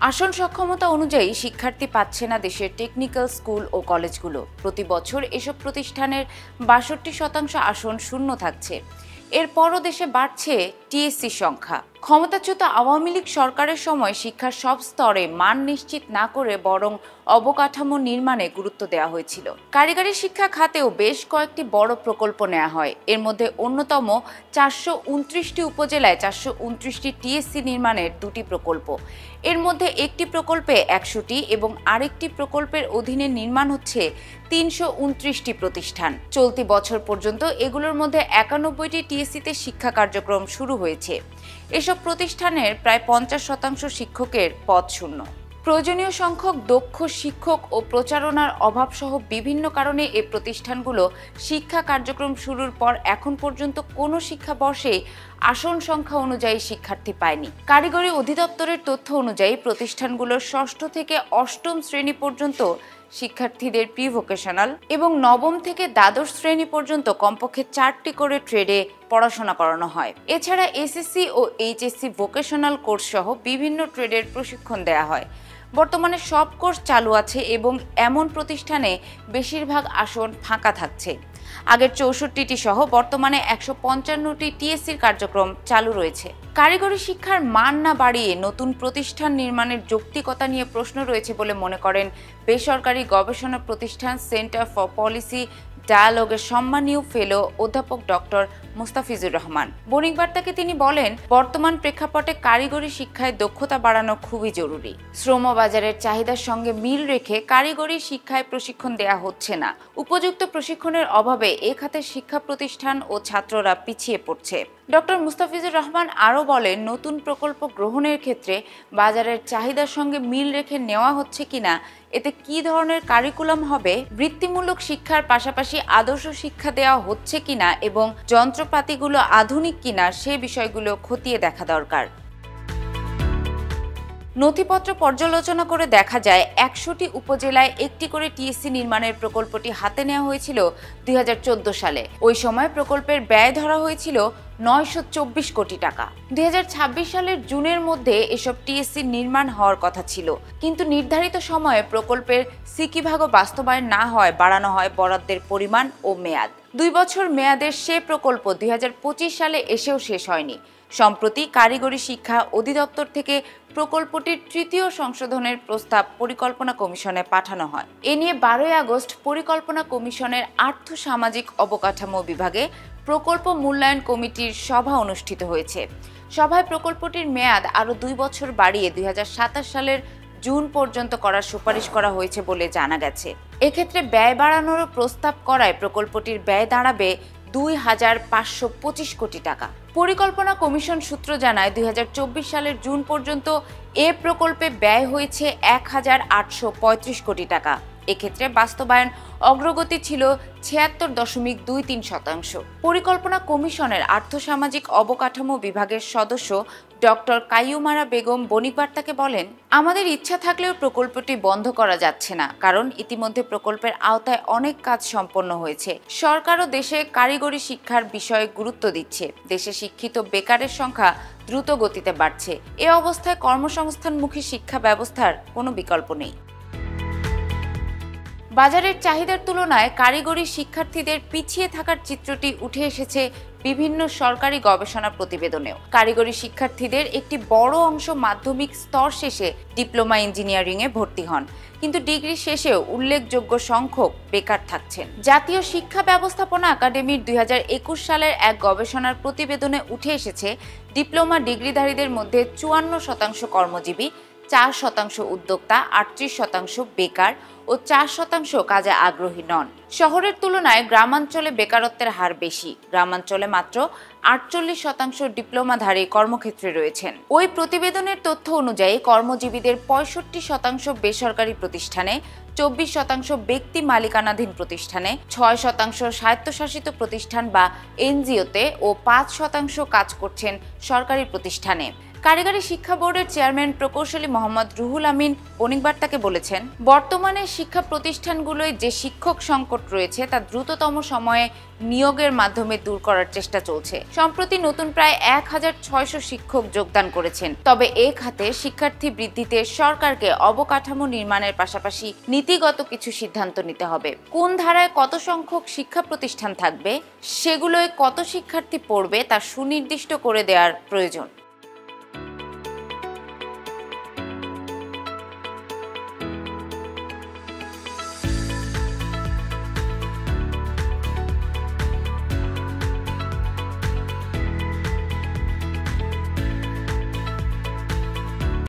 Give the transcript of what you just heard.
আসন সক্ষমতা অনুযায়ী শিক্ষার্থী পাচ্ছে না দেশের টেকনিক্যাল স্কুল ও কলেজগুলো। প্রতি বছর এসব প্রতিষ্ঠানের ৬২% আসন শূন্য থাকছে। এরপরও দেশে বাড়ছে টিএসসি সংখ্যা। ক্ষমতাচ্যুত আওয়ামী লীগ সরকারের সময় শিক্ষার সব স্তরে মান নিশ্চিত না করে বরং অবকাঠামো নির্মাণে গুরুত্ব দেওয়া হয়েছিল। কারিগরি শিক্ষা খাতেও বেশ কয়েকটি বড় প্রকল্প নেওয়া হয়। এর মধ্যে অন্যতম ৪২৯টি উপজেলায় ৪২৯টি টিএসসি নির্মাণের ২টি প্রকল্প। এর মধ্যে একটি প্রকল্পে ১০০টি এবং আরেকটি প্রকল্পের অধীনে নির্মাণ হচ্ছে ৩২৯টি প্রতিষ্ঠান। চলতি বছর পর্যন্ত এগুলোর মধ্যে ৯১টি টিএসসিতে শিক্ষা কার্যক্রম শুরু হয়েছে। এসব প্রতিষ্ঠানের প্রায় ৫০% শিক্ষকের পদ শূন্য। প্রয়োজনীয় সংখ্যক দক্ষ শিক্ষক ও প্রচারণার অভাবসহ বিভিন্ন কারণে এই প্রতিষ্ঠানগুলো শিক্ষা কার্যক্রম শুরুর পর এখন পর্যন্ত কোনো শিক্ষাবর্ষে আসন সংখ্যা অনুযায়ী শিক্ষার্থী পায়নি। কারিগরি অধিদপ্তরের তথ্য অনুযায়ী প্রতিষ্ঠানগুলোর ৬ষ্ঠ থেকে ৮ম শ্রেণী পর্যন্ত শিক্ষার্থীদের প্রি ভোকেশনাল এবং ৯ম থেকে দ্বাদশ শ্রেণী পর্যন্ত কমপক্ষে ৪টি করে ট্রেডে পড়াশোনা করানো হয়। এছাড়া এসএসসি ও এইচএসসি ভোকেশনাল কোর্স সহ বিভিন্ন ট্রেডের প্রশিক্ষণ দেওয়া হয়। বর্তমানে সব কোর্স চালু আছে এবং এমন প্রতিষ্ঠানে বেশিরভাগ আসন ফাঁকা থাকছে। আগের ৬৪টি সহ বর্তমানে ১৫৫টি টিএসসির কার্যক্রম চালু রয়েছে। কারিগরি শিক্ষার মান না বাড়িয়ে নতুন প্রতিষ্ঠান নির্মাণের যৌক্তিকতা নিয়ে প্রশ্ন রয়েছে বলে মনে করেন বেসরকারি গবেষণা প্রতিষ্ঠান সেন্টার ফর পলিসি ডায়ালগের সম্মানীয় ফেলো অধ্যাপক ডক্টর মুস্তাফিজুর রহমান। বণিক বার্তাকে তিনি বলেন, বর্তমান প্রেক্ষাপটে কারিগরি শিক্ষায় দক্ষতা বাড়ানো খুবই জরুরি। শ্রমবাজারের চাহিদার সঙ্গে মিল রেখে কারিগরি শিক্ষায় প্রশিক্ষণ দেয়া হচ্ছে না। উপযুক্ত প্রশিক্ষণের অভাবে এ খাতের শিক্ষা প্রতিষ্ঠান ও ছাত্ররা পিছিয়ে পড়ছে। ডক্টর মুস্তাফিজুর রহমান আরও বলেন, নতুন প্রকল্প গ্রহণের ক্ষেত্রে বাজারের চাহিদার সঙ্গে মিল রেখে নেওয়া হচ্ছে কিনা, এতে কী ধরনের কারিকুলাম হবে, বৃত্তিমূলক শিক্ষার পাশাপাশি আদর্শ শিক্ষা দেওয়া হচ্ছে কিনা এবং যন্ত্রপাতিগুলো আধুনিক কিনা সে বিষয়গুলো খতিয়ে দেখা দরকার। নথিপত্র পর্যালোচনা করে দেখা যায় ১০০টি উপজেলায় একটি করে টিএসসি নির্মাণের প্রকল্পটি হাতে নেওয়া হয়েছিল ২০১৪ সালে। ওই সময় প্রকল্পের ব্যয় ধরা হয়েছিল ৯২৪ কোটি টাকা। ২০২৬ সালের জুনের মধ্যে এসব টিএসসি নির্মাণ হওয়ার কথা ছিল, কিন্তু নির্ধারিত সময়ে প্রকল্পের সিকিভাগও বাস্তবায়ন না হয় বাড়ানো হয় বরাদ্দের পরিমাণ ও মেয়াদ। ২ বছর মেয়াদের সে প্রকল্প ২০২৫ সালে এসেও শেষ হয়নি। সম্প্রতি কারিগরি শিক্ষা অধিদপ্তর থেকে প্রকল্পটির ৩য় সংশোধনের প্রস্তাব পরিকল্পনা কমিশনে পাঠানো হয়। এ নিয়ে ১২ই আগস্ট পরিকল্পনা কমিশনের আর্থ সামাজিক অবকাঠামো বিভাগে প্রকল্প মূল্যায়ন কমিটির সভা অনুষ্ঠিত হয়েছে। সভায় প্রকল্পটির মেয়াদ আরও ২ বছর বাড়িয়ে ২০২৭ সালের জুন পর্যন্ত করার সুপারিশ করা হয়েছে বলে জানা গেছে। এক্ষেত্রে ব্যয় বাড়ানোরও প্রস্তাব করায় প্রকল্পটির ব্যয় দাঁড়াবে ২,৫২৫ কোটি টাকা। পরিকল্পনা কমিশন সূত্র জানায় ২০২৪ সালের জুন পর্যন্ত এ প্রকল্পে ব্যয় হয়েছে ১,৮৩৫ কোটি টাকা। এক্ষেত্রে বাস্তবায়ন অগ্রগতি ছিল ৭৬.২৩%। পরিকল্পনা কমিশনের আর্থসামাজিক অবকাঠামো বিভাগের সদস্য ডক্টর কাইয়ুমারা বেগম বণিক বার্তাকে বলেন, আমাদের ইচ্ছা থাকলেও প্রকল্পটি বন্ধ করা যাচ্ছে না, কারণ ইতিমধ্যে প্রকল্পের আওতায় অনেক কাজ সম্পন্ন হয়েছে। সরকারও দেশে কারিগরি শিক্ষার বিষয়ে গুরুত্ব দিচ্ছে। দেশে শিক্ষিত বেকারের সংখ্যা দ্রুত গতিতে বাড়ছে। এ অবস্থায় কর্মসংস্থানমুখী শিক্ষা ব্যবস্থার কোনো বিকল্প নেই। বাজারের চাহিদার তুলনায় কারিগরি শিক্ষার্থীদের পিছিয়ে থাকার চিত্রটি উঠে এসেছে বিভিন্ন সরকারি গবেষণা প্রতিবেদনেও। কারিগরি শিক্ষার্থীদের একটি বড় অংশ মাধ্যমিক স্তর শেষে ডিপ্লোমা ইঞ্জিনিয়ারিংয়ে ভর্তি হন, কিন্তু ডিগ্রি শেষেও উল্লেখযোগ্য সংখ্যক বেকার থাকছেন। জাতীয় শিক্ষা ব্যবস্থাপনা একাডেমির ২০২১ সালের এক গবেষণার প্রতিবেদনে উঠে এসেছে, ডিপ্লোমা ডিগ্রিধারীদের মধ্যে ৫৪% কর্মজীবী, ৪% উদ্যোক্তা, ৩৮% বেকার ও ৪% কাজে আগ্রহী নন। শহরের তুলনায় গ্রামাঞ্চলে বেকারত্বের হার বেশি। গ্রামাঞ্চলে মাত্র ৪৮% ডিপ্লোমাধারী কর্মক্ষেত্রে রয়েছেন। ওই প্রতিবেদনের তথ্য অনুযায়ী কর্মজীবীদের ৬৫% বেসরকারি প্রতিষ্ঠানে, ২৪% ব্যক্তি মালিকানাধীন প্রতিষ্ঠানে, ৬% স্বায়ত্তশাসিত প্রতিষ্ঠান বা এনজিওতে ও ৫% কাজ করছেন সরকারি প্রতিষ্ঠানে। কারিগরি শিক্ষা বোর্ডের চেয়ারম্যান প্রকৌশলী মোহাম্মদ রুহুল আমিন বণিক বার্তাকে বলেছেন, বর্তমানে শিক্ষা প্রতিষ্ঠানগুলোয় যে শিক্ষক সংকট রয়েছে তা দ্রুততম সময়ে নিয়োগের মাধ্যমে দূর করার চেষ্টা চলছে। সম্প্রতি নতুন প্রায় 1600 শিক্ষক যোগদান করেছেন। তবে এ খাতে শিক্ষার্থী বৃদ্ধিতে সরকারকে অবকাঠামো নির্মাণের পাশাপাশি নীতিগত কিছু সিদ্ধান্ত নিতে হবে। কোন ধারায় কত সংখ্যক শিক্ষা প্রতিষ্ঠান থাকবে, সেগুলোয় কত শিক্ষার্থী পড়বে তা সুনির্দিষ্ট করে দেওয়ার প্রয়োজন।